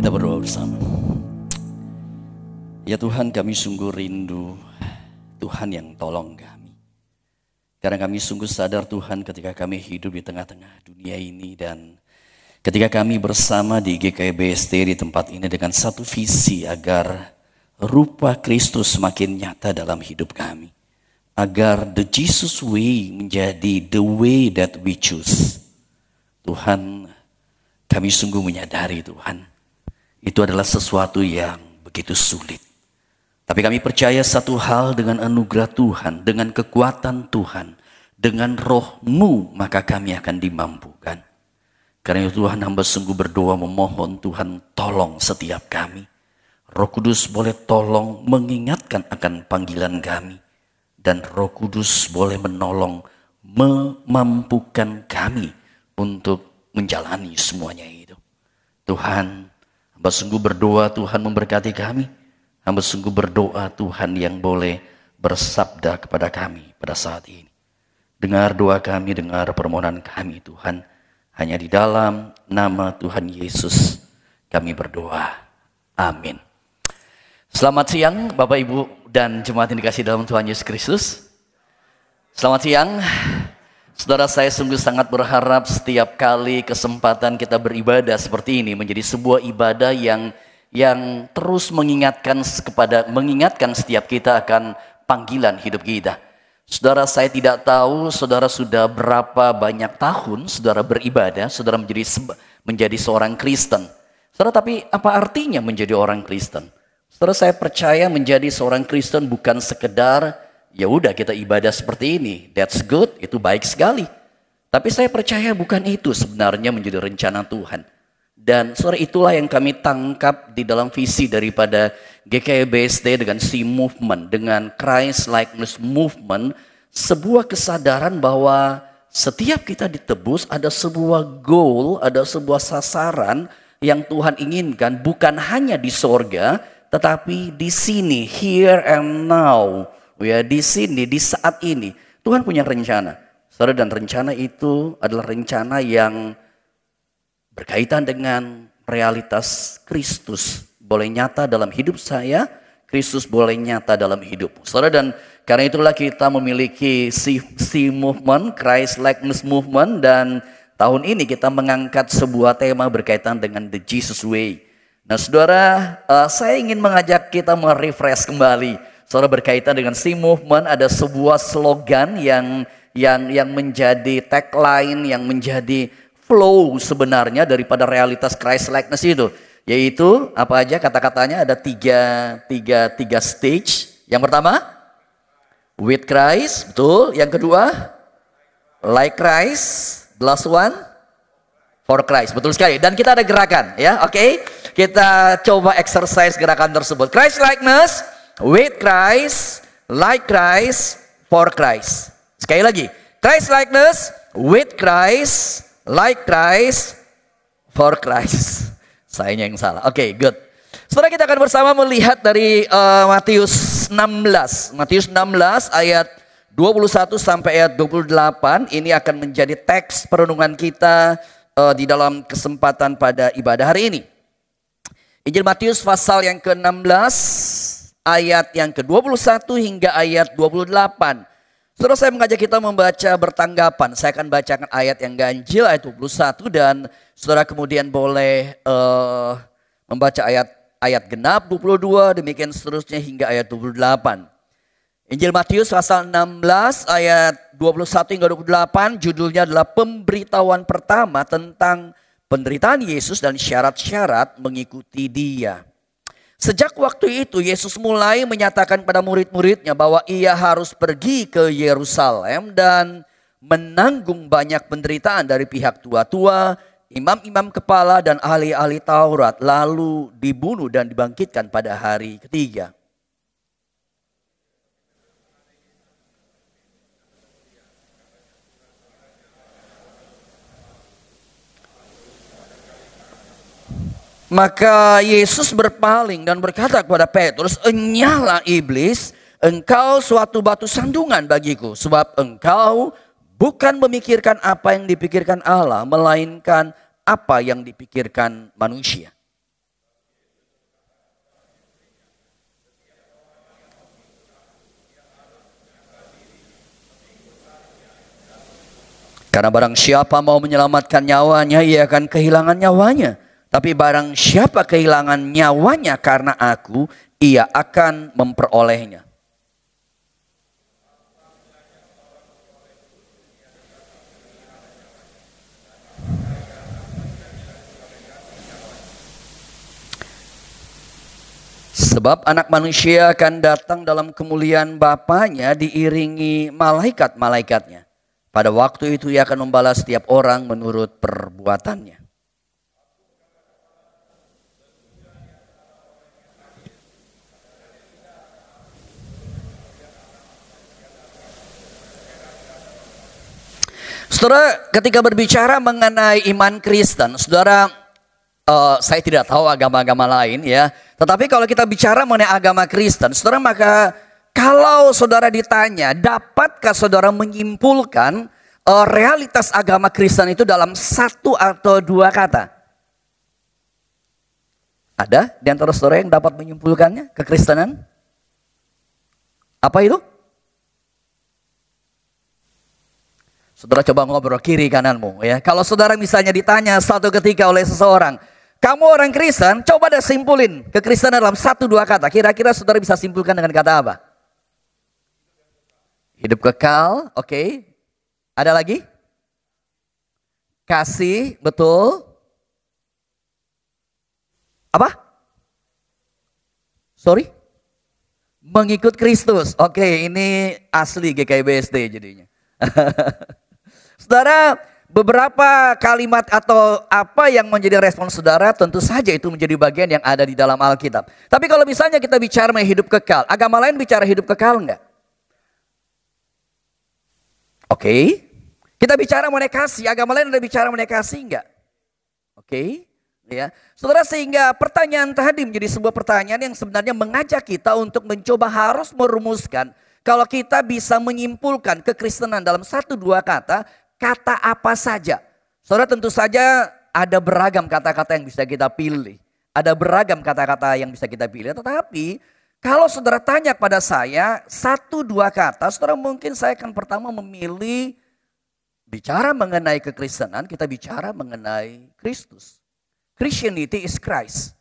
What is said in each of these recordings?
Kita berdoa bersama. Ya Tuhan, kami sungguh rindu Tuhan yang tolong kami. Karena kami sungguh sadar Tuhan ketika kami hidup di tengah-tengah dunia ini dan ketika kami bersama di GKI BST di tempat ini dengan satu visi agar rupa Kristus semakin nyata dalam hidup kami. Agar the Jesus way menjadi the way that we choose. Tuhan, kami sungguh menyadari Tuhan, itu adalah sesuatu yang begitu sulit. Tapi kami percaya satu hal, dengan anugerah Tuhan, dengan kekuatan Tuhan, dengan roh-Mu, maka kami akan dimampukan. Karena itu Tuhan, hamba sungguh berdoa memohon Tuhan tolong setiap kami. Roh Kudus boleh tolong mengingatkan akan panggilan kami. Dan Roh Kudus boleh menolong memampukan kami untuk menjalani semuanya itu. Tuhan, hamba sungguh berdoa Tuhan memberkati kami. Hamba sungguh berdoa Tuhan yang boleh bersabda kepada kami pada saat ini. Dengar doa kami, dengar permohonan kami Tuhan. Hanya di dalam nama Tuhan Yesus kami berdoa. Amin. Selamat siang Bapak Ibu dan jemaat yang dikasihi dalam Tuhan Yesus Kristus. Selamat siang. Saudara, saya sungguh sangat berharap setiap kali kesempatan kita beribadah seperti ini menjadi sebuah ibadah yang terus mengingatkan setiap kita akan panggilan hidup kita. Saudara, saya tidak tahu saudara sudah berapa banyak tahun saudara beribadah, saudara menjadi seorang Kristen. Saudara, tapi apa artinya menjadi orang Kristen? Saudara, saya percaya menjadi seorang Kristen bukan sekedar ya udah kita ibadah seperti ini, that's good, itu baik sekali. Tapi saya percaya bukan itu sebenarnya menjadi rencana Tuhan. Dan saudara, itulah yang kami tangkap di dalam visi daripada GKI BST dengan C Movement, dengan Christ Likeness Movement, sebuah kesadaran bahwa setiap kita ditebus ada sebuah goal, ada sebuah sasaran yang Tuhan inginkan, bukan hanya di sorga, tetapi di sini, here and now. Ya, di sini, di saat ini, Tuhan punya rencana. Saudara, dan rencana itu adalah rencana yang berkaitan dengan realitas Kristus. Boleh nyata dalam hidup saya, Kristus boleh nyata dalam hidup saudara. Dan karena itulah kita memiliki C Movement, Christ Likeness Movement. Dan tahun ini kita mengangkat sebuah tema berkaitan dengan the Jesus way. Nah saudara, saya ingin mengajak kita merefresh kembali. Saudara, berkaitan dengan C Movement ada sebuah slogan yang menjadi tagline, yang menjadi flow sebenarnya daripada realitas Christ likeness itu. Yaitu apa aja kata-katanya, ada tiga stage. Yang pertama, with Christ, betul. Yang kedua, like Christ. The last one, for Christ, betul sekali. Dan kita ada gerakan, ya, oke. Kita coba exercise gerakan tersebut. Christ likeness, with Christ, like Christ, for Christ. Sekali lagi, Christ likeness, with Christ, like Christ, for Christ. Sayangnya yang salah. Oke, good. Saudara, kita akan bersama melihat dari Matius 16. Matius 16 ayat 21 sampai ayat 28. Ini akan menjadi teks perenungan kita di dalam kesempatan pada ibadah hari ini. Injil Matius pasal yang ke-16 ayat yang ke-21 hingga ayat 28. Saudara, saya mengajak kita membaca bertanggapan. Saya akan bacakan ayat yang ganjil, ayat 21. Dan saudara kemudian boleh membaca ayat genap 22. Demikian seterusnya hingga ayat 28. Injil Matius pasal 16 ayat 21 hingga 28. Judulnya adalah pemberitahuan pertama tentang penderitaan Yesus dan syarat-syarat mengikuti Dia. Sejak waktu itu Yesus mulai menyatakan pada murid-muridnya bahwa ia harus pergi ke Yerusalem dan menanggung banyak penderitaan dari pihak tua-tua, imam-imam kepala dan ahli-ahli Taurat, lalu dibunuh dan dibangkitkan pada hari ketiga. Maka Yesus berpaling dan berkata kepada Petrus, "Enyalah iblis, engkau suatu batu sandungan bagiku, sebab engkau bukan memikirkan apa yang dipikirkan Allah, melainkan apa yang dipikirkan manusia." Karena barang siapa mau menyelamatkan nyawanya, ia akan kehilangan nyawanya. Tapi barang siapa kehilangan nyawanya karena aku, ia akan memperolehnya. Sebab anak manusia akan datang dalam kemuliaan Bapanya diiringi malaikat-malaikatnya. Pada waktu itu ia akan membalas setiap orang menurut perbuatannya. Saudara, ketika berbicara mengenai iman Kristen, saudara, saya tidak tahu agama-agama lain ya. Tetapi kalau kita bicara mengenai agama Kristen, saudara, maka kalau saudara ditanya, dapatkah saudara menyimpulkan realitas agama Kristen itu dalam satu atau dua kata? Ada di antara saudara yang dapat menyimpulkannya kekristenan? Apa itu? Saudara coba ngobrol kiri kananmu ya. Kalau saudara misalnya ditanya satu ketika oleh seseorang, kamu orang Kristen, coba deh simpulin kekristenan dalam satu dua kata. Kira-kira saudara bisa simpulkan dengan kata apa? Hidup kekal, oke. Ada lagi? Kasih, betul. Apa? Sorry? Mengikut Kristus. Oke, ini asli GKIBSD jadinya. Saudara, beberapa kalimat atau apa yang menjadi respon saudara tentu saja itu menjadi bagian yang ada di dalam Alkitab. Tapi kalau misalnya kita bicara mengenai hidup kekal, agama lain bicara hidup kekal enggak? Oke. Kita bicara mengenai kasih, agama lain ada bicara mengenai kasih enggak? Oke. Ya. Saudara, sehingga pertanyaan tadi menjadi sebuah pertanyaan yang sebenarnya mengajak kita untuk mencoba harus merumuskan kalau kita bisa menyimpulkan kekristenan dalam satu dua kata apa saja? Saudara, tentu saja ada beragam kata-kata yang bisa kita pilih. Ada beragam kata-kata yang bisa kita pilih. Tetapi kalau saudara tanya pada saya satu dua kata, saudara mungkin saya akan pertama memilih bicara mengenai kekristenan, kita bicara mengenai Kristus. Christianity is Christ.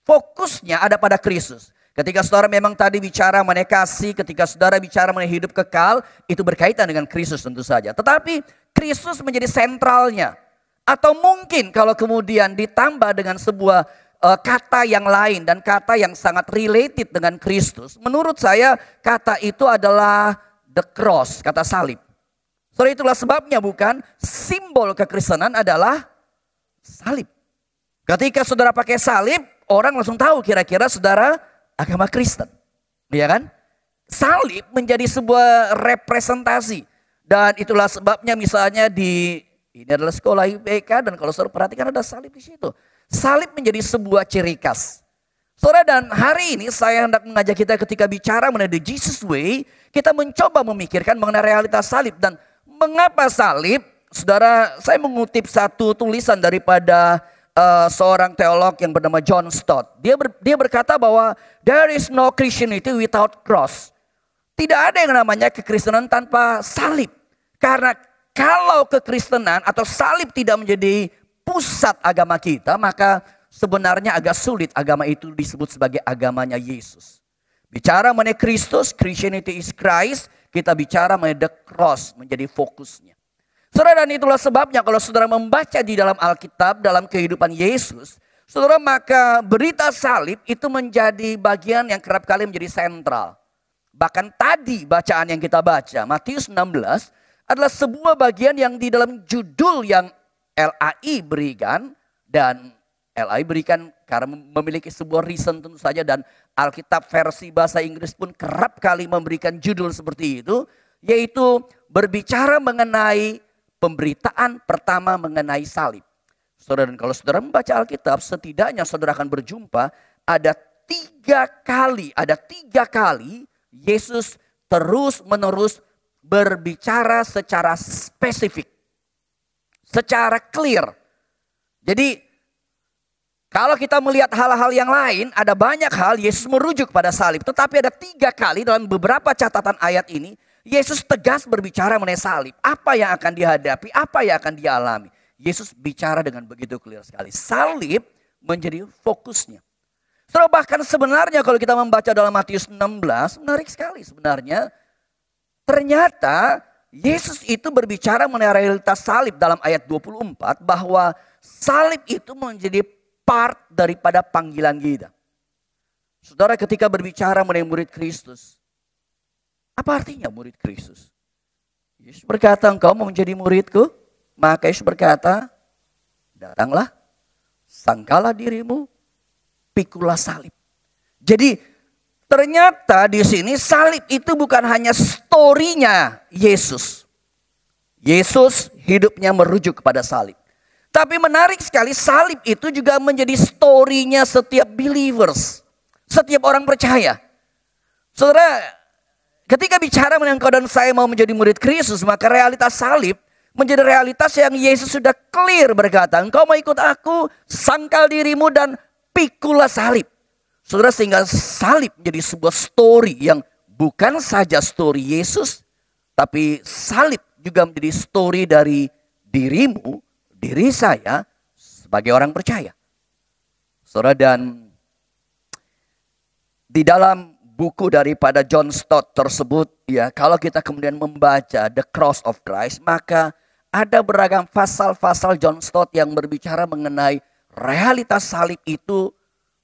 Fokusnya ada pada Kristus. Ketika saudara memang tadi bicara mengenai kasih, ketika saudara bicara mengenai hidup kekal, itu berkaitan dengan Kristus tentu saja. Tetapi Kristus menjadi sentralnya. Atau mungkin kalau kemudian ditambah dengan sebuah kata yang lain dan kata yang sangat related dengan Kristus. Menurut saya kata itu adalah the cross, kata salib. Saudara, itulah sebabnya bukan simbol kekristenan adalah salib. Ketika saudara pakai salib, orang langsung tahu kira-kira saudara agama Kristen. Ya kan? Salib menjadi sebuah representasi. Dan itulah sebabnya misalnya ini adalah sekolah IPK dan kalau saudara perhatikan ada salib di situ. Salib menjadi sebuah ciri khas. Saudara, dan hari ini saya hendak mengajak kita ketika bicara mengenai the Jesus Way, kita mencoba memikirkan mengenai realitas salib dan mengapa salib. Saudara, saya mengutip satu tulisan daripada seorang teolog yang bernama John Stott. Dia berkata bahwa there is no Christianity without cross. Tidak ada yang namanya kekristenan tanpa salib. Karena kalau kekristenan atau salib tidak menjadi pusat agama kita, maka sebenarnya agak sulit agama itu disebut sebagai agamanya Yesus. Bicara mengenai Kristus, Christianity is Christ, kita bicara mengenai the cross menjadi fokusnya. Saudara, dan itulah sebabnya kalau saudara membaca di dalam Alkitab, dalam kehidupan Yesus, saudara, maka berita salib itu menjadi bagian yang kerap kali menjadi sentral. Bahkan tadi bacaan yang kita baca, Matius 16, adalah sebuah bagian yang di dalam judul yang LAI berikan, dan LAI berikan karena memiliki sebuah reason tentu saja, dan Alkitab versi bahasa Inggris pun kerap kali memberikan judul seperti itu, yaitu berbicara mengenai pemberitaan pertama mengenai salib. Saudara, dan kalau saudara membaca Alkitab, setidaknya saudara akan berjumpa ada tiga kali Yesus terus menerus berbicara secara spesifik. Secara clear. Jadi kalau kita melihat hal-hal yang lain, ada banyak hal Yesus merujuk pada salib. Tetapi ada 3 kali dalam beberapa catatan ayat ini, Yesus tegas berbicara mengenai salib. Apa yang akan dihadapi, apa yang akan dialami. Yesus bicara dengan begitu clear sekali. Salib menjadi fokusnya. Saudara, bahkan sebenarnya kalau kita membaca dalam Matius 16, menarik sekali sebenarnya. Ternyata Yesus itu berbicara mengenai realitas salib dalam ayat 24 bahwa salib itu menjadi part daripada panggilan kita. Saudara, ketika berbicara mengenai murid Kristus, apa artinya murid Kristus? Yesus berkata, engkau mau menjadi muridku? Maka Yesus berkata, datanglah, sangkalah dirimu, pikulah salib. Jadi ternyata di sini salib itu bukan hanya story-nya Yesus. Yesus hidupnya merujuk kepada salib. Tapi menarik sekali, salib itu juga menjadi story-nya setiap believers. Setiap orang percaya. Saudara, ketika bicara mengenai engkau dan saya mau menjadi murid Kristus, maka realitas salib menjadi realitas yang Yesus sudah clear berkata, engkau mau ikut aku, sangkal dirimu dan pikulah salib. Saudara, sehingga salib menjadi sebuah story yang bukan saja story Yesus, tapi salib juga menjadi story dari dirimu, diri saya sebagai orang percaya. Saudara, dan di dalam buku daripada John Stott tersebut, ya, kalau kita kemudian membaca The Cross of Christ, maka ada beragam pasal-pasal John Stott yang berbicara mengenai realitas salib itu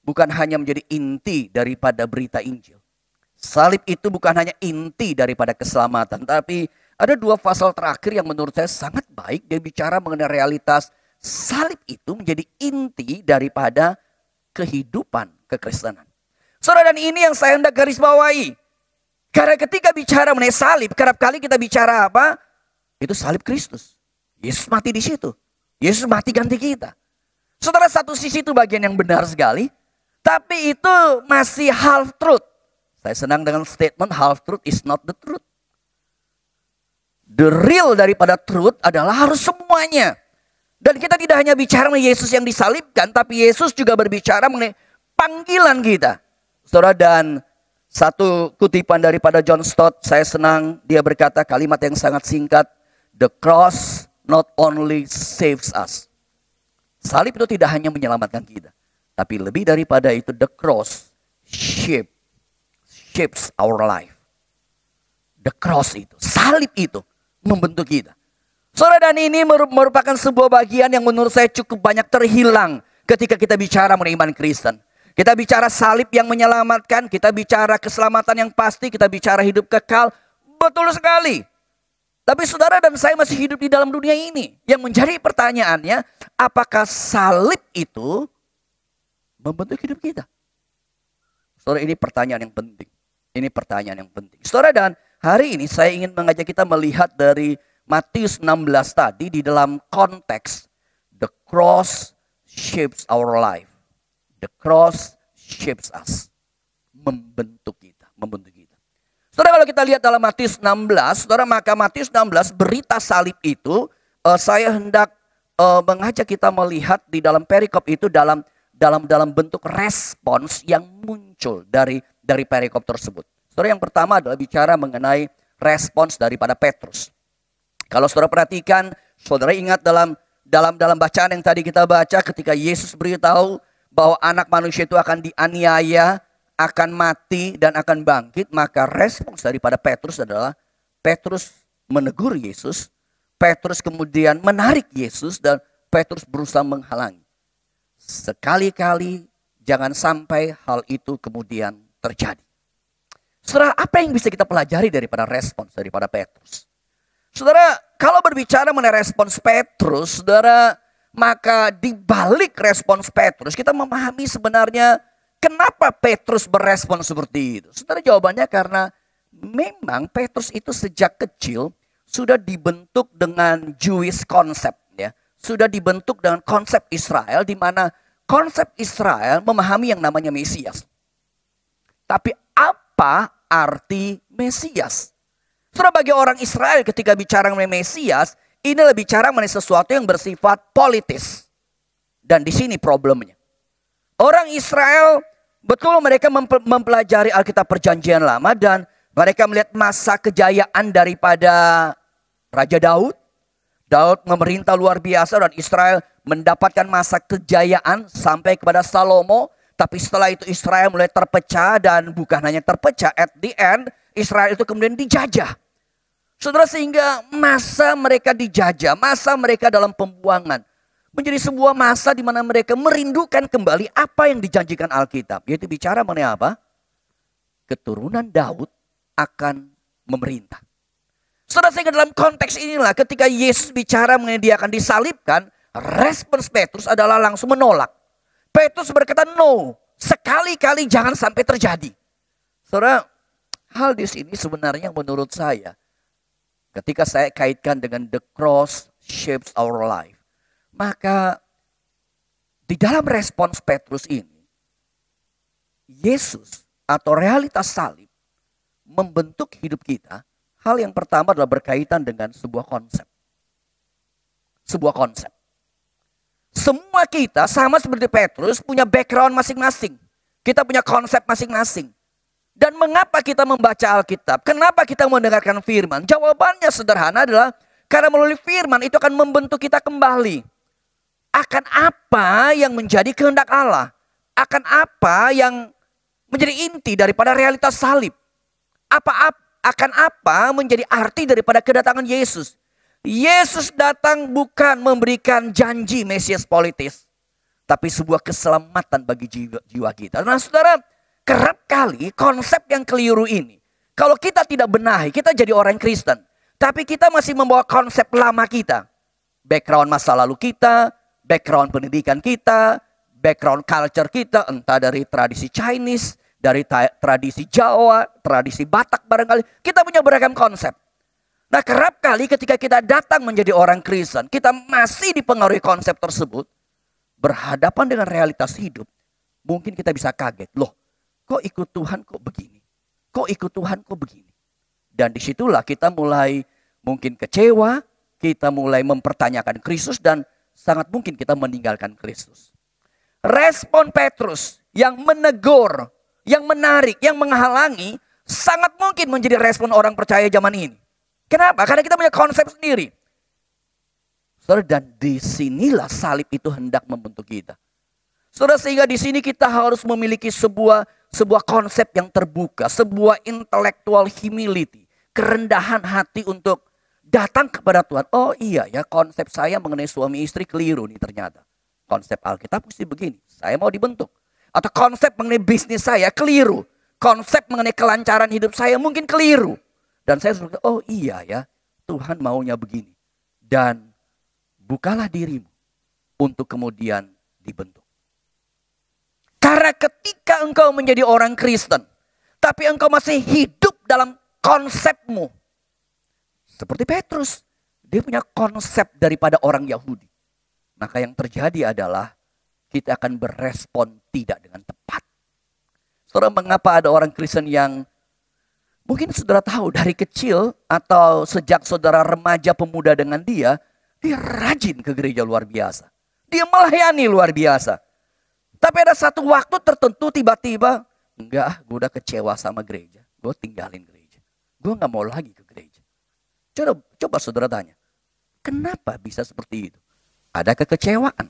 bukan hanya menjadi inti daripada berita Injil. Salib itu bukan hanya inti daripada keselamatan, tapi ada dua pasal terakhir yang menurut saya sangat baik. Dia bicara mengenai realitas salib itu menjadi inti daripada kehidupan kekristenan. Saudara, dan ini yang saya hendak garis bawahi. Karena ketika bicara mengenai salib, kerap kali kita bicara apa? Itu salib Kristus. Yesus mati di situ. Yesus mati ganti kita. Saudara, satu sisi itu bagian yang benar sekali. Tapi itu masih half truth. Saya senang dengan statement half truth is not the truth. The real daripada truth adalah harus semuanya. Dan kita tidak hanya bicara mengenai Yesus yang disalibkan, tapi Yesus juga berbicara mengenai panggilan kita. Saudara, dan satu kutipan daripada John Stott, saya senang, dia berkata kalimat yang sangat singkat, the cross not only saves us. Salib itu tidak hanya menyelamatkan kita, tapi lebih daripada itu, the cross shapes our life. The cross itu, salib itu membentuk kita. Saudara, dan ini merupakan sebuah bagian yang menurut saya cukup banyak terhilang ketika kita bicara mengenai iman Kristen. Kita bicara salib yang menyelamatkan, kita bicara keselamatan yang pasti, kita bicara hidup kekal. Betul sekali. Tapi saudara dan saya masih hidup di dalam dunia ini. Yang menjadi pertanyaannya, apakah salib itu membentuk hidup kita? Saudara, ini pertanyaan yang penting. Ini pertanyaan yang penting. Saudara, dan hari ini saya ingin mengajak kita melihat dari Matius 16 tadi di dalam konteks the cross shapes our life. The cross shapes us. Membentuk kita. Membentuk kita. Saudara, kalau kita lihat dalam Matius 16. Saudara, maka Matius 16 berita salib itu. Saya hendak mengajak kita melihat di dalam perikop itu. Dalam bentuk respons yang muncul dari perikop tersebut. Saudara, yang pertama adalah bicara mengenai respons daripada Petrus. Kalau saudara perhatikan. Saudara ingat dalam bacaan yang tadi kita baca. Ketika Yesus beritahu bahwa anak manusia itu akan dianiaya, akan mati dan akan bangkit. Maka respons daripada Petrus adalah Petrus menegur Yesus. Petrus kemudian menarik Yesus dan Petrus berusaha menghalangi. Sekali-kali jangan sampai hal itu kemudian terjadi. Saudara, apa yang bisa kita pelajari daripada respons daripada Petrus? Saudara, kalau berbicara mengenai respons Petrus, saudara, maka di balik respons Petrus kita memahami sebenarnya kenapa Petrus berespon seperti itu. Saudara, jawabannya karena memang Petrus itu sejak kecil sudah dibentuk dengan Jewish concept, ya. Sudah dibentuk dengan konsep Israel, di mana konsep Israel memahami yang namanya Mesias. Tapi apa arti Mesias? Saudara, bagi orang Israel ketika bicara mengenai Mesias, ini lebih bicara mengenai sesuatu yang bersifat politis. Dan di sini problemnya. Orang Israel, betul mereka mempelajari Alkitab Perjanjian Lama dan Mereka melihat masa kejayaan daripada Raja Daud. Daud memerintah luar biasa dan Israel mendapatkan masa kejayaan sampai kepada Salomo. Tapi setelah itu Israel mulai terpecah dan bukan hanya terpecah. At the end Israel itu kemudian dijajah. Saudara, sehingga masa mereka dijajah, masa mereka dalam pembuangan, menjadi sebuah masa di mana mereka merindukan kembali apa yang dijanjikan Alkitab. Yaitu bicara mengenai apa? Keturunan Daud akan memerintah. Saudara, sehingga dalam konteks inilah ketika Yesus bicara mengenai dia akan disalibkan, respons Petrus adalah langsung menolak. Petrus berkata, no, sekali-kali jangan sampai terjadi. Saudara, hal di sini sebenarnya menurut saya, ketika saya kaitkan dengan the cross shapes our life, maka di dalam respons Petrus ini, Yesus atau realitas salib membentuk hidup kita. Hal yang pertama adalah berkaitan dengan sebuah konsep. Sebuah konsep. Semua kita sama seperti Petrus punya background masing-masing. Kita punya konsep masing-masing. Dan mengapa kita membaca Alkitab? Kenapa kita mendengarkan firman? Jawabannya sederhana adalah karena melalui firman itu akan membentuk kita kembali. Akan apa yang menjadi kehendak Allah? Akan apa yang menjadi inti daripada realitas salib? Akan apa menjadi arti daripada kedatangan Yesus? Yesus datang bukan memberikan janji Mesias politis, tapi sebuah keselamatan bagi jiwa kita. Nah saudara, kerap kali konsep yang keliru ini, kalau kita tidak benahi, kita jadi orang Kristen, tapi kita masih membawa konsep lama kita. Background masa lalu kita, background pendidikan kita, background culture kita, entah dari tradisi Chinese, dari tradisi Jawa, tradisi Batak barangkali. Kita punya beragam konsep. Nah kerap kali ketika kita datang menjadi orang Kristen, kita masih dipengaruhi konsep tersebut, berhadapan dengan realitas hidup, mungkin kita bisa kaget. Loh, kok ikut Tuhan kok begini? Kok ikut Tuhan kok begini? Dan disitulah kita mulai mungkin kecewa, kita mulai mempertanyakan Kristus dan sangat mungkin kita meninggalkan Kristus. Respon Petrus yang menegur, yang menarik, yang menghalangi, sangat mungkin menjadi respon orang percaya zaman ini. Kenapa? Karena kita punya konsep sendiri. Saudara, dan disinilah salib itu hendak membentuk kita. Saudara, sehingga di sini kita harus memiliki sebuah konsep yang terbuka, sebuah intellectual humility, kerendahan hati untuk datang kepada Tuhan. Oh iya ya, konsep saya mengenai suami istri keliru nih ternyata. Konsep Alkitab mesti begini, saya mau dibentuk. Atau konsep mengenai bisnis saya keliru. Konsep mengenai kelancaran hidup saya mungkin keliru. Dan saya suruh, oh iya ya, Tuhan maunya begini. Dan bukalah dirimu untuk kemudian dibentuk. Karena ketika engkau menjadi orang Kristen, tapi engkau masih hidup dalam konsepmu. Seperti Petrus, dia punya konsep daripada orang Yahudi. Maka yang terjadi adalah kita akan berespon tidak dengan tepat. Saudara, mengapa ada orang Kristen yang mungkin saudara tahu dari kecil atau sejak saudara remaja pemuda dengan dia rajin ke gereja luar biasa. Dia melayani luar biasa. Tapi ada satu waktu tertentu tiba-tiba, enggak, gue udah kecewa sama gereja. Gue tinggalin gereja. Gue gak mau lagi ke gereja. Coba saudara tanya, kenapa bisa seperti itu? Ada kekecewaan.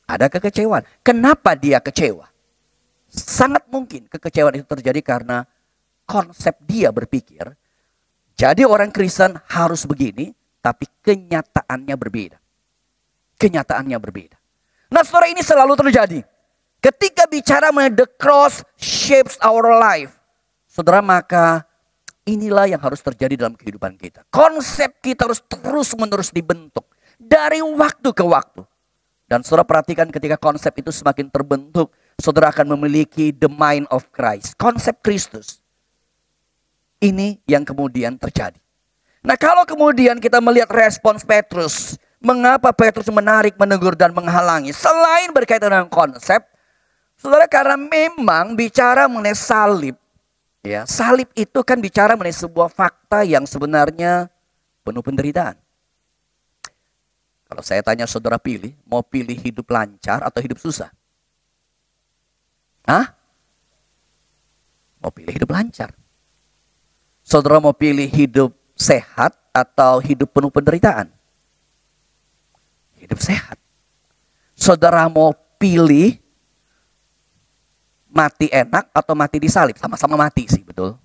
Ada kekecewaan. Kenapa dia kecewa? Sangat mungkin kekecewaan itu terjadi karena konsep dia berpikir, jadi orang Kristen harus begini, tapi kenyataannya berbeda. Kenyataannya berbeda. Nah saudara, ini selalu terjadi. Ketika bicara mengenai the cross shapes our life, saudara, maka inilah yang harus terjadi dalam kehidupan kita. Konsep kita harus terus-menerus dibentuk dari waktu ke waktu. Dan saudara perhatikan ketika konsep itu semakin terbentuk, saudara akan memiliki the mind of Christ. Konsep Kristus. Ini yang kemudian terjadi. Nah kalau kemudian kita melihat respons Petrus, mengapa Petrus menarik, menegur dan menghalangi? Selain berkaitan dengan konsep, saudara, karena memang bicara mengenai salib. Ya, salib itu kan bicara mengenai sebuah fakta yang sebenarnya penuh penderitaan. Kalau saya tanya saudara pilih, mau pilih hidup lancar atau hidup susah? Hah? Mau pilih hidup lancar. Saudara mau pilih hidup sehat atau hidup penuh penderitaan? Hidup sehat. Saudara mau pilih mati enak atau mati disalib? Sama-sama mati sih, betul.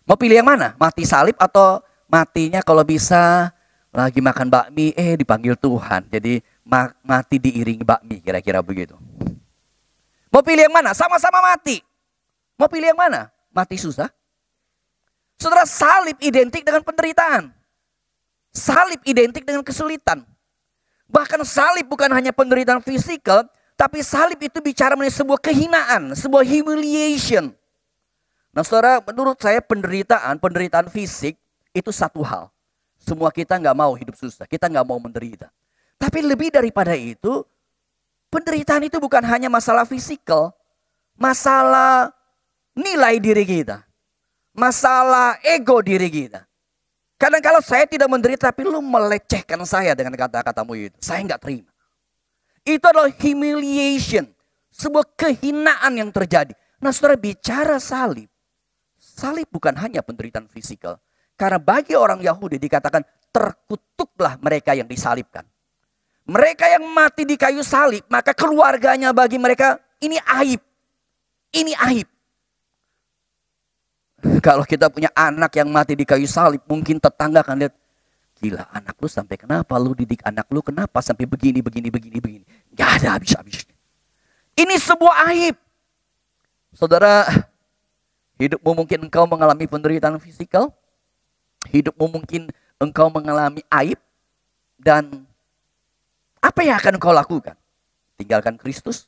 Mau pilih yang mana? Mati salib atau matinya kalau bisa lagi makan bakmi, dipanggil Tuhan. Jadi mati diiringi bakmi, kira-kira begitu. Mau pilih yang mana? Sama-sama mati. Mau pilih yang mana? Mati susah? Saudara, salib identik dengan penderitaan. Salib identik dengan kesulitan. Bahkan salib bukan hanya penderitaan fisikal, tapi salib itu bicara mengenai sebuah kehinaan, sebuah humiliation. Nah saudara, menurut saya penderitaan fisik itu satu hal. Semua kita nggak mau hidup susah, kita nggak mau menderita. Tapi lebih daripada itu, penderitaan itu bukan hanya masalah fisikal, masalah nilai diri kita. Masalah ego diri kita. Kadang kalau saya tidak menderita, tapi lu melecehkan saya dengan kata-katamu itu. Saya nggak terima. Itu adalah humiliation. Sebuah kehinaan yang terjadi. Nah saudara, bicara salib. Salib bukan hanya penderitaan fisikal. Karena bagi orang Yahudi dikatakan terkutuklah mereka yang disalibkan. Mereka yang mati di kayu salib, maka keluarganya bagi mereka ini aib. Ini aib. Kalau kita punya anak yang mati di kayu salib, mungkin tetangga akan lihat, gila anak lu sampai kenapa, lu didik anak lu kenapa sampai begini. Gak ada habis-habisnya. Ini sebuah aib. Saudara, hidupmu mungkin engkau mengalami penderitaan fisikal. Hidupmu mungkin engkau mengalami aib. Dan apa yang akan engkau lakukan? Tinggalkan Kristus?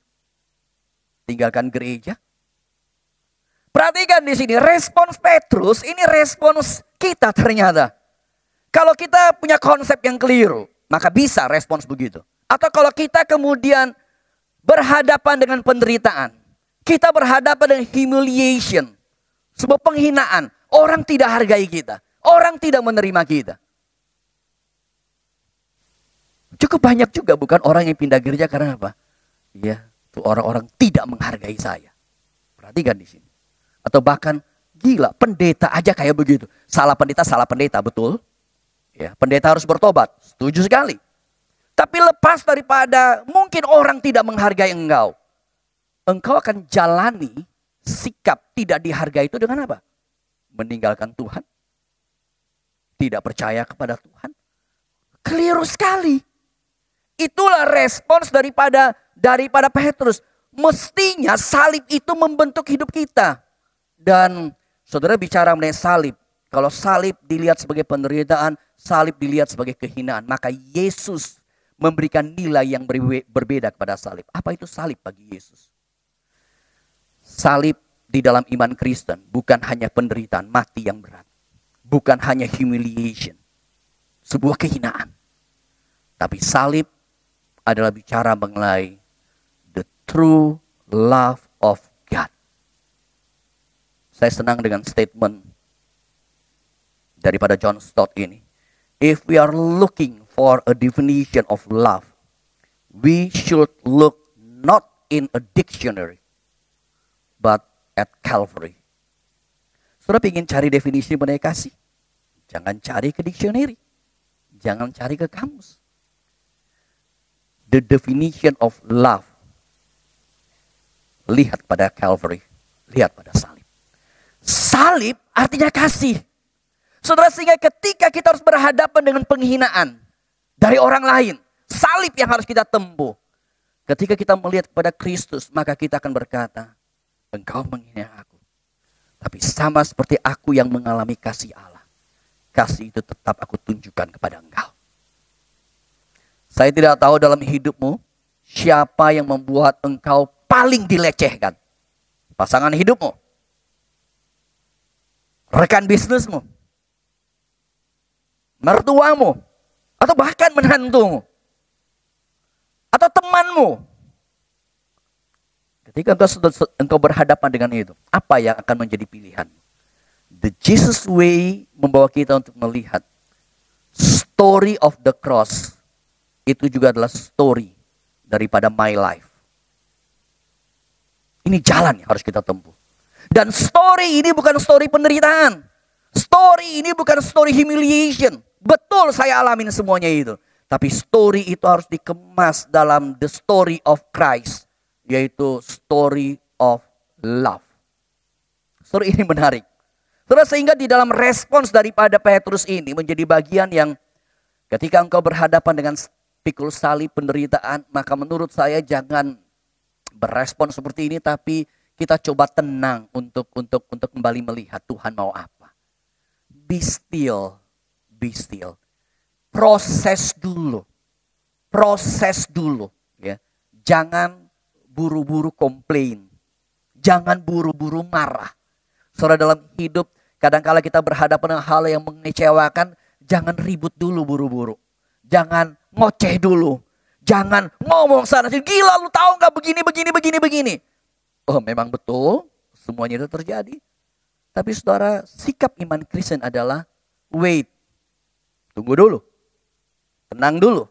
Tinggalkan gereja? Perhatikan di sini, respons Petrus, ini respons kita ternyata. Kalau kita punya konsep yang keliru, maka bisa respons begitu. Atau kalau kita kemudian berhadapan dengan penderitaan, kita berhadapan dengan humiliation, sebuah penghinaan, orang tidak hargai kita, orang tidak menerima kita. Cukup banyak juga bukan orang yang pindah gereja karena apa? Iya, tuh orang-orang tidak menghargai saya. Perhatikan di sini. Atau bahkan gila, pendeta aja kayak begitu. Salah pendeta, betul. Ya, pendeta harus bertobat, setuju sekali. Tapi lepas daripada mungkin orang tidak menghargai engkau. Engkau akan jalani sikap tidak dihargai itu dengan apa? Meninggalkan Tuhan. Tidak percaya kepada Tuhan. Keliru sekali. Itulah respons daripada Petrus. Mestinya salib itu membentuk hidup kita. Dan saudara bicara mengenai salib. Kalau salib dilihat sebagai penderitaan, salib dilihat sebagai kehinaan. Maka Yesus memberikan nilai yang berbeda kepada salib. Apa itu salib bagi Yesus? Salib di dalam iman Kristen bukan hanya penderitaan, mati yang berat. Bukan hanya humiliation. Sebuah kehinaan. Tapi salib adalah bicara mengenai the true love of God. Saya senang dengan statement daripada John Stott ini. If we are looking for a definition of love, we should look not in a dictionary, but at Calvary. Saudara ingin cari definisi mengenai kasih? Jangan cari ke dictionary. Jangan cari ke kamus. The definition of love. Lihat pada Calvary. Lihat pada salib. Salib artinya kasih. Saudara, sehingga ketika kita harus berhadapan dengan penghinaan dari orang lain, salib yang harus kita tempuh. Ketika kita melihat kepada Kristus, maka kita akan berkata, engkau menghina aku. Tapi sama seperti aku yang mengalami kasih Allah. Kasih itu tetap aku tunjukkan kepada engkau. Saya tidak tahu dalam hidupmu, siapa yang membuat engkau paling dilecehkan. Pasangan hidupmu. Rekan bisnismu. Mertuamu. Atau bahkan menantumu. Atau temanmu. Ketika engkau berhadapan dengan itu, apa yang akan menjadi pilihan? The Jesus way membawa kita untuk melihat story of the cross. Itu juga adalah story daripada my life. Ini jalan yang harus kita tempuh. Dan story ini bukan story penderitaan. Story ini bukan story humiliation. Betul saya alamin semuanya itu. Tapi story itu harus dikemas dalam the story of Christ. Yaitu story of love. Story ini menarik. Terus sehingga di dalam respons daripada Petrus ini menjadi bagian yang ketika engkau berhadapan dengan pikul salib penderitaan, maka menurut saya jangan berespon seperti ini, tapi kita coba tenang untuk kembali melihat Tuhan mau apa. Be still, be still. Proses dulu ya. Jangan buru-buru komplain, jangan buru-buru marah. Saudara, dalam hidup kadang-kala kita berhadapan dengan hal yang mengecewakan, jangan ribut dulu buru-buru. Jangan ngoceh dulu. Jangan ngomong sana sini, gila lu tahu nggak begini. Oh memang betul, semuanya itu terjadi. Tapi saudara, sikap iman Kristen adalah wait. Tunggu dulu. Tenang dulu.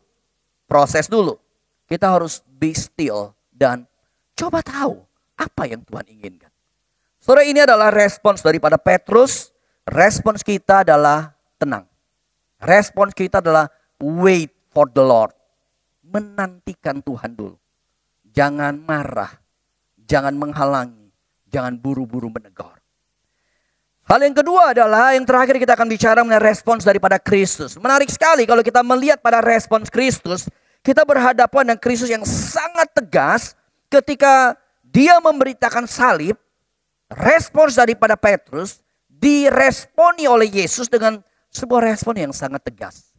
Proses dulu. Kita harus be still dan coba tahu apa yang Tuhan inginkan. Saudara, ini adalah respons daripada Petrus. Respons kita adalah tenang. Respons kita adalah wait for the Lord. Menantikan Tuhan dulu. Jangan marah. Jangan menghalangi. Jangan buru-buru menegur. Hal yang kedua adalah yang terakhir kita akan bicara mengenai respons daripada Kristus. Menarik sekali kalau kita melihat pada respons Kristus. Kita berhadapan dengan Kristus yang sangat tegas ketika dia memberitakan salib. Respons daripada Petrus diresponi oleh Yesus dengan sebuah respon yang sangat tegas.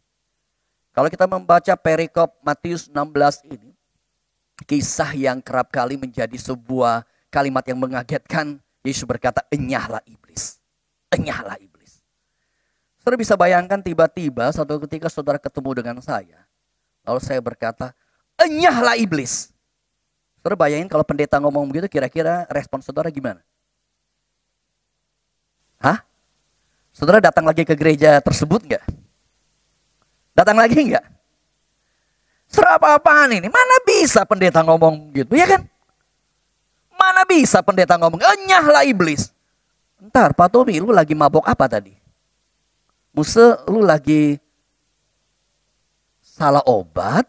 Kalau kita membaca perikop Matius 16 ini, kisah yang kerap kali menjadi sebuah kalimat yang mengagetkan. Yesus berkata, enyahlah iblis. Enyahlah iblis. Saudara bisa bayangkan tiba-tiba suatu ketika saudara ketemu dengan saya. Lalu saya berkata, enyahlah iblis. Saudara bayangin kalau pendeta ngomong begitu, kira-kira respon saudara gimana? Hah? Saudara datang lagi ke gereja tersebut enggak? Datang lagi enggak? Saudara apa-apaan ini? Mana bisa pendeta ngomong gitu, ya kan? Mana bisa pendeta ngomong, enyahlah iblis. Ntar Pak Tommy, lu lagi mabok apa tadi? Musa, lu lagi salah obat?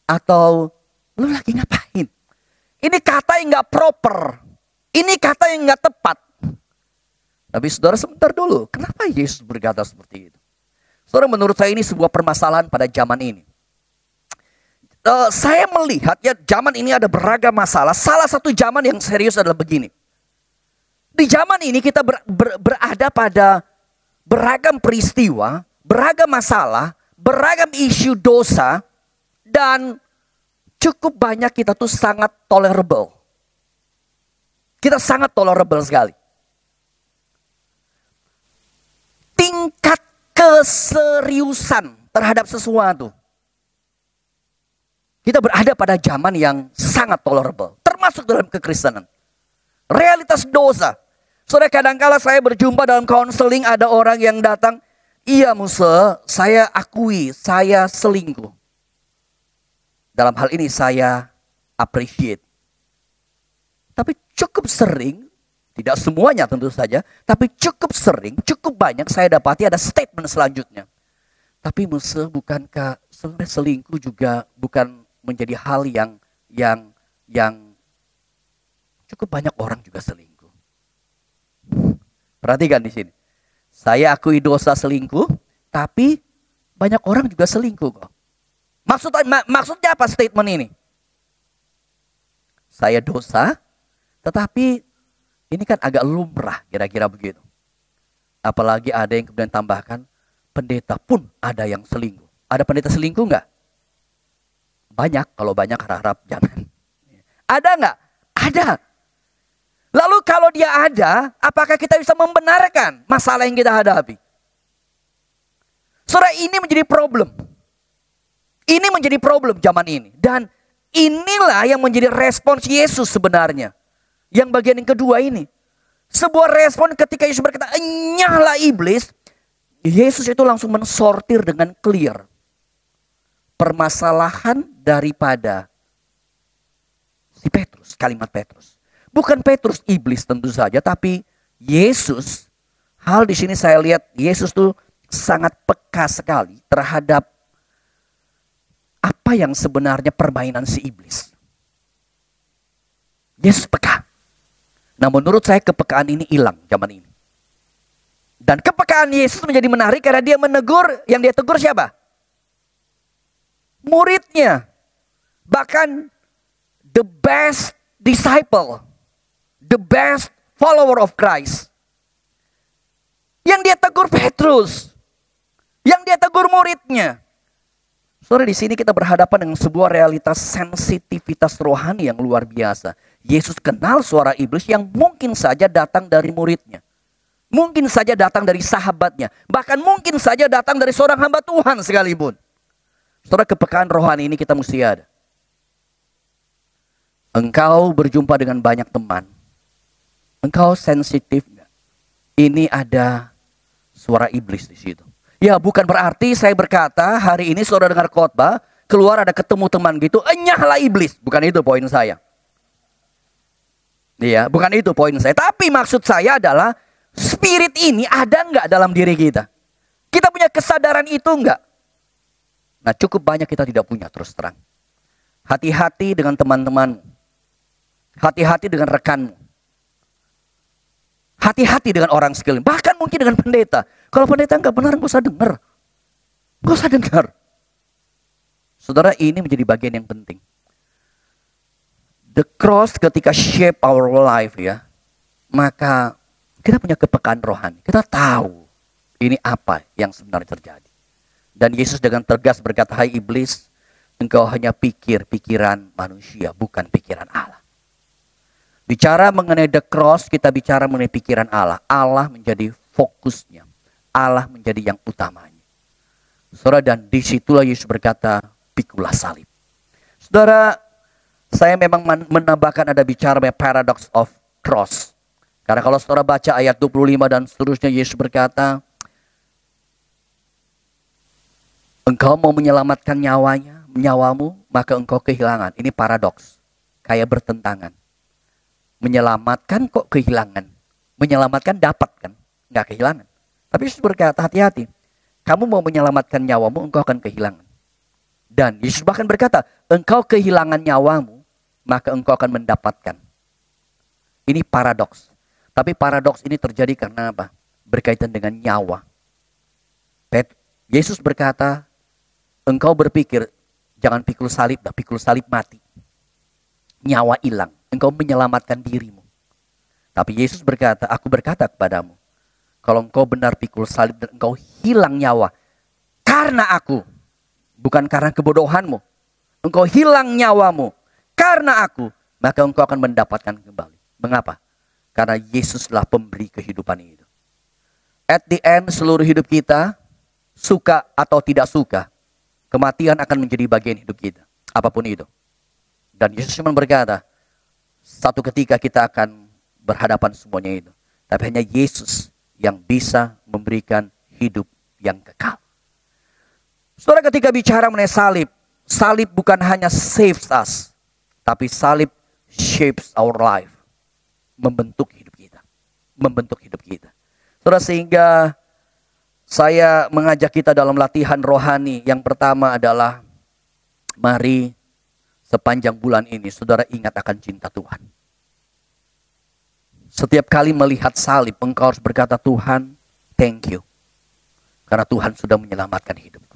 Atau lu lagi ngapain? Ini kata yang gak proper. Ini kata yang gak tepat. Tapi saudara sebentar dulu, kenapa Yesus berkata seperti itu? Saudara, menurut saya ini sebuah permasalahan pada zaman ini. Saya melihat ya zaman ini ada beragam masalah. Salah satu zaman yang serius adalah begini. Di zaman ini kita berada pada beragam peristiwa, beragam masalah, beragam isu dosa, dan cukup banyak kita tuh sangat tolerable. Kita sangat tolerable sekali. Tingkat keseriusan terhadap sesuatu. Kita berada pada zaman yang sangat tolerable, termasuk dalam kekristenan. Realitas dosa. Saudara, kadangkala saya berjumpa dalam konseling, ada orang yang datang, iya Musa, saya akui, saya selingkuh. Dalam hal ini saya appreciate. Tapi cukup sering, tidak semuanya tentu saja, tapi cukup sering, cukup banyak saya dapati ada statement selanjutnya. Tapi Musa, bukankah sebenarnya selingkuh juga bukan menjadi hal yang cukup banyak orang juga selingkuh. Perhatikan di sini. Saya akui dosa selingkuh, tapi banyak orang juga selingkuh kok. Maksudnya apa statement ini? Saya dosa, tetapi ini kan agak lumrah, kira-kira begitu. Apalagi ada yang kemudian tambahkan, pendeta pun ada yang selingkuh. Ada pendeta selingkuh nggak? Banyak, kalau banyak harap jangan. Ada nggak? Ada. Lalu kalau dia ada, apakah kita bisa membenarkan masalah yang kita hadapi? Saudara, ini menjadi problem. Ini menjadi problem zaman ini. Dan inilah yang menjadi respons Yesus sebenarnya. Yang bagian yang kedua ini. Sebuah respon ketika Yesus berkata, enyahlah iblis. Yesus itu langsung mensortir dengan clear. Permasalahan daripada si Petrus, kalimat Petrus. Bukan Petrus iblis tentu saja, tapi Yesus hal di sini saya lihat Yesus tuh sangat peka sekali terhadap apa yang sebenarnya permainan si iblis. Yesus peka. Nah, menurut saya kepekaan ini hilang zaman ini. Dan kepekaan Yesus menjadi menarik karena dia menegur, yang dia tegur siapa? Muridnya. Bahkan the best disciple, the best follower of Christ. Yang dia tegur Petrus. Yang dia tegur muridnya. Saudara, di sini kita berhadapan dengan sebuah realitas sensitivitas rohani yang luar biasa. Yesus kenal suara iblis yang mungkin saja datang dari muridnya. Mungkin saja datang dari sahabatnya. Bahkan mungkin saja datang dari seorang hamba Tuhan sekalipun. Saudara, kepekaan rohani ini kita mesti ada. Engkau berjumpa dengan banyak teman. Engkau sensitif nggak? Ini ada suara iblis di situ. Ya, bukan berarti saya berkata hari ini saudara dengar khotbah, keluar ada ketemu teman gitu, enyahlah iblis. Bukan itu poin saya. Iya, bukan itu poin saya. Tapi maksud saya adalah spirit ini ada nggak dalam diri kita? Kita punya kesadaran itu nggak? Nah, cukup banyak kita tidak punya, terus terang. Hati-hati dengan teman-temanmu. Hati-hati dengan rekanmu. Hati-hati dengan orang sekeliling. Bahkan mungkin dengan pendeta. Kalau pendeta nggak benar, nggak usah dengar. Nggak usah dengar. Saudara, ini menjadi bagian yang penting. The cross ketika shape our life ya. Maka kita punya kepekaan rohani. Kita tahu ini apa yang sebenarnya terjadi. Dan Yesus dengan tegas berkata, hai iblis, engkau hanya pikir pikiran manusia, bukan pikiran Allah. Bicara mengenai the cross, kita bicara mengenai pikiran Allah. Allah menjadi fokusnya. Allah menjadi yang utamanya. Saudara, dan disitulah Yesus berkata, pikulah salib. Saudara, saya memang menambahkan ada bicara mengenai paradox of cross. Karena kalau saudara baca ayat 25 dan seterusnya, Yesus berkata, engkau mau menyelamatkan nyawamu, maka engkau kehilangan. Ini paradoks. Kayak bertentangan. Menyelamatkan kok kehilangan. Menyelamatkan dapat kan. Nggak kehilangan. Tapi Yesus berkata, hati-hati. Kamu mau menyelamatkan nyawamu, engkau akan kehilangan. Dan Yesus bahkan berkata, engkau kehilangan nyawamu, maka engkau akan mendapatkan. Ini paradoks. Tapi paradoks ini terjadi karena apa? Berkaitan dengan nyawa. Yesus berkata, engkau berpikir, jangan pikul salib, pikul salib mati. Nyawa hilang. Engkau menyelamatkan dirimu. Tapi Yesus berkata, aku berkata kepadamu, kalau engkau benar pikul salib dan engkau hilang nyawa, karena aku, bukan karena kebodohanmu, engkau hilang nyawamu, karena aku, maka engkau akan mendapatkan kembali. Mengapa? Karena Yesuslah pemberi kehidupan itu. At the end, seluruh hidup kita, suka atau tidak suka, kematian akan menjadi bagian hidup kita. Apapun itu. Dan Yesus cuma berkata, satu ketika kita akan berhadapan semuanya itu. Tapi hanya Yesus yang bisa memberikan hidup yang kekal. Saudara, ketika bicara mengenai salib, salib bukan hanya saves us, tapi salib shapes our life. Membentuk hidup kita. Membentuk hidup kita. Saudara, sehingga saya mengajak kita dalam latihan rohani. Yang pertama adalah, mari sepanjang bulan ini saudara ingat akan cinta Tuhan. Setiap kali melihat salib, engkau harus berkata, Tuhan, thank you. Karena Tuhan sudah menyelamatkan hidupku.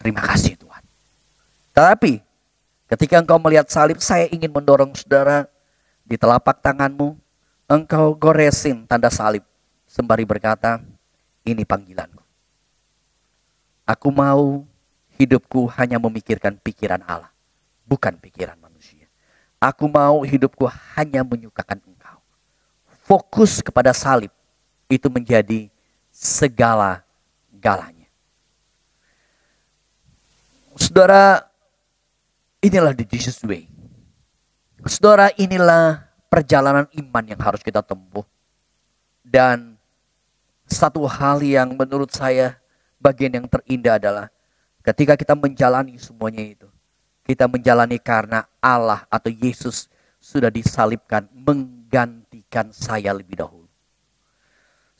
Terima kasih Tuhan. Tapi ketika engkau melihat salib, saya ingin mendorong saudara, di telapak tanganmu, engkau goresin tanda salib. Sembari berkata, ini panggilanku. Aku mau hidupku hanya memikirkan pikiran Allah, bukan pikiran manusia. Aku mau hidupku hanya menyukakan engkau. Fokus kepada salib, itu menjadi segala-galanya. Saudara, inilah the Jesus way. Saudara, inilah perjalanan iman yang harus kita tempuh. Dan satu hal yang menurut saya bagian yang terindah adalah ketika kita menjalani semuanya itu. Kita menjalani karena Allah atau Yesus sudah disalibkan menggantikan saya lebih dahulu.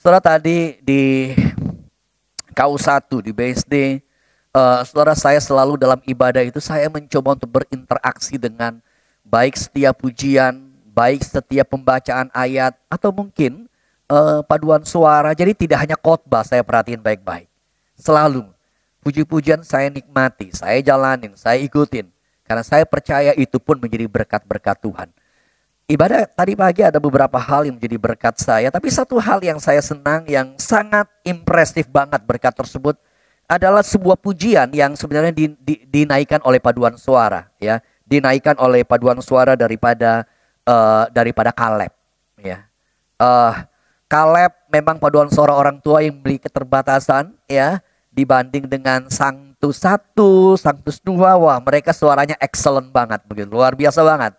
Saudara, tadi di KU1 di BSD, saudara, saya selalu dalam ibadah itu saya mencoba untuk berinteraksi dengan baik setiap pujian, baik setiap pembacaan ayat, atau mungkin paduan suara. Jadi tidak hanya khotbah saya perhatiin baik-baik. Selalu puji-pujian saya nikmati, saya jalanin, saya ikutin. Karena saya percaya itu pun menjadi berkat-berkat Tuhan. Ibadah tadi pagi ada beberapa hal yang menjadi berkat saya. Tapi satu hal yang saya senang, yang sangat impresif banget berkat tersebut, adalah sebuah pujian yang sebenarnya dinaikkan oleh paduan suara. Ya, dinaikkan oleh paduan suara daripada Caleb. Ya. Caleb memang paduan suara orang tua yang memiliki keterbatasan, ya, dibanding dengan Sanctus 1, Sanctus 2, wah mereka suaranya excellent banget, begitu, luar biasa banget.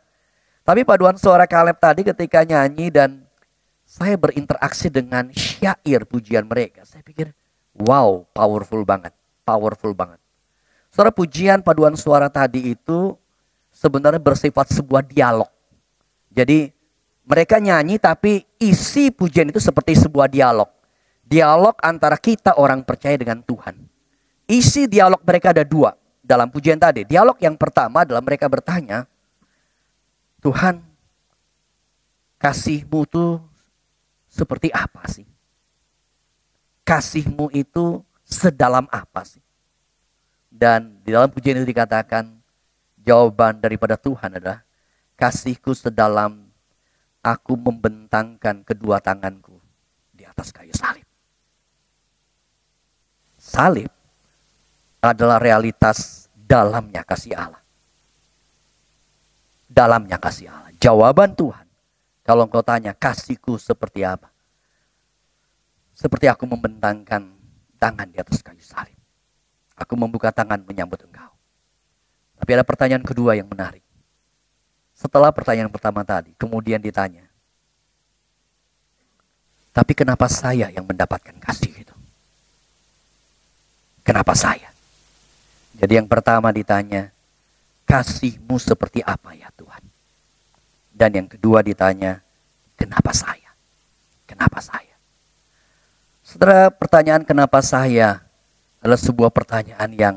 Tapi paduan suara Caleb tadi ketika nyanyi dan saya berinteraksi dengan syair pujian mereka, saya pikir, wow, powerful banget, powerful banget. Suara pujian paduan suara tadi itu sebenarnya bersifat sebuah dialog. Jadi mereka nyanyi tapi isi pujian itu seperti sebuah dialog. Dialog antara kita orang percaya dengan Tuhan. Isi dialog mereka ada dua dalam pujian tadi. Dialog yang pertama adalah mereka bertanya, Tuhan, kasih-Mu itu seperti apa sih? Kasih-Mu itu sedalam apa sih? Dan di dalam pujian itu dikatakan, jawaban daripada Tuhan adalah, kasih-Ku sedalam aku membentangkan kedua tanganku di atas kayu salib. Salib adalah realitas dalamnya kasih Allah. Dalamnya kasih Allah. Jawaban Tuhan, kalau engkau tanya kasihku seperti apa? Seperti aku membentangkan tangan di atas kayu salib. Aku membuka tangan menyambut engkau. Tapi ada pertanyaan kedua yang menarik. Setelah pertanyaan pertama tadi, kemudian ditanya, tapi kenapa saya yang mendapatkan kasih itu? Kenapa saya? Jadi yang pertama ditanya, kasih-Mu seperti apa ya Tuhan? Dan yang kedua ditanya, kenapa saya? Kenapa saya? Saudara, pertanyaan kenapa saya adalah sebuah pertanyaan yang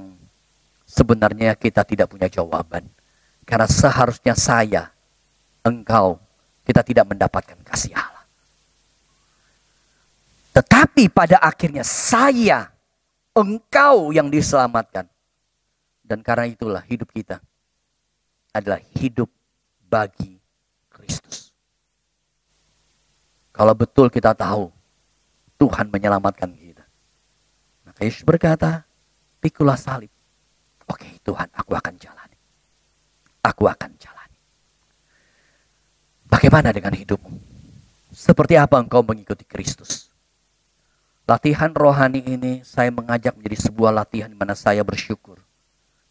sebenarnya kita tidak punya jawaban. Karena seharusnya saya, engkau, kita tidak mendapatkan kasih Allah. Tetapi pada akhirnya saya, engkau yang diselamatkan. Dan karena itulah hidup kita adalah hidup bagi Kristus. Kalau betul kita tahu Tuhan menyelamatkan kita, maka Yesus berkata, pikulah salib. Oke Tuhan, aku akan jalani. Aku akan jalani. Bagaimana dengan hidupmu? Seperti apa engkau mengikuti Kristus? Latihan rohani ini saya mengajak menjadi sebuah latihan di mana saya bersyukur.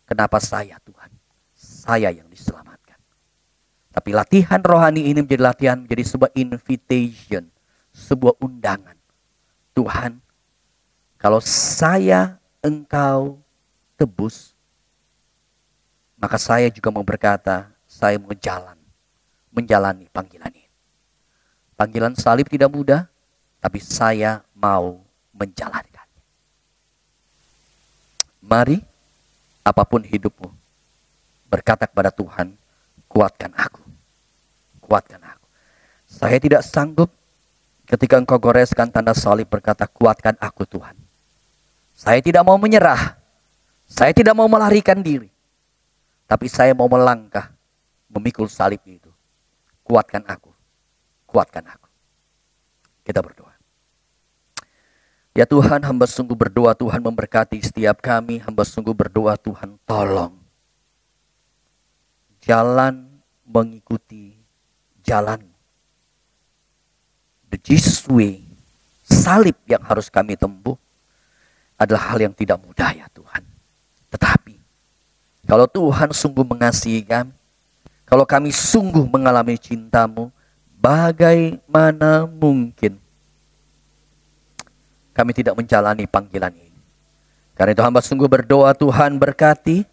Kenapa saya Tuhan? Saya yang diselamatkan. Tapi latihan rohani ini menjadi latihan, menjadi sebuah invitation, sebuah undangan. Tuhan, kalau saya engkau tebus, maka saya juga mau berkata, saya mau menjalani panggilan ini. Panggilan salib tidak mudah, tapi saya mau menjalankannya. Mari, apapun hidupmu, berkata kepada Tuhan, kuatkan aku. Kuatkan aku. Saya tidak sanggup ketika engkau goreskan tanda salib berkata, kuatkan aku Tuhan. Saya tidak mau menyerah. Saya tidak mau melarikan diri. Tapi saya mau melangkah, memikul salib itu. Kuatkan aku. Kuatkan aku. Kita berdoa. Ya Tuhan, hamba sungguh berdoa Tuhan memberkati setiap kami. Hamba sungguh berdoa Tuhan tolong. Jalan mengikuti jalan. The Jesus way. Salib yang harus kami tempuh adalah hal yang tidak mudah ya Tuhan. Tetapi kalau Tuhan sungguh mengasihi kami, kalau kami sungguh mengalami cinta-Mu, bagaimana mungkin kami tidak menjalani panggilan ini? Karena itu hamba sungguh berdoa Tuhan berkati,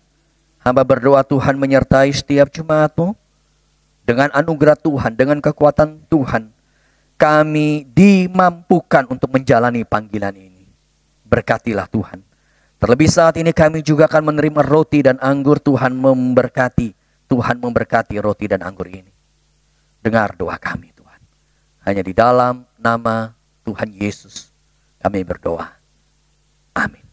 hamba berdoa Tuhan menyertai setiap jemaat-Mu, dengan anugerah Tuhan, dengan kekuatan Tuhan. kami dimampukan untuk menjalani panggilan ini. Berkatilah Tuhan. Terlebih saat ini kami juga akan menerima roti dan anggur. Tuhan memberkati. Tuhan memberkati roti dan anggur ini. Dengar doa kami Tuhan. Hanya di dalam nama Tuhan Yesus kami berdoa. Amin.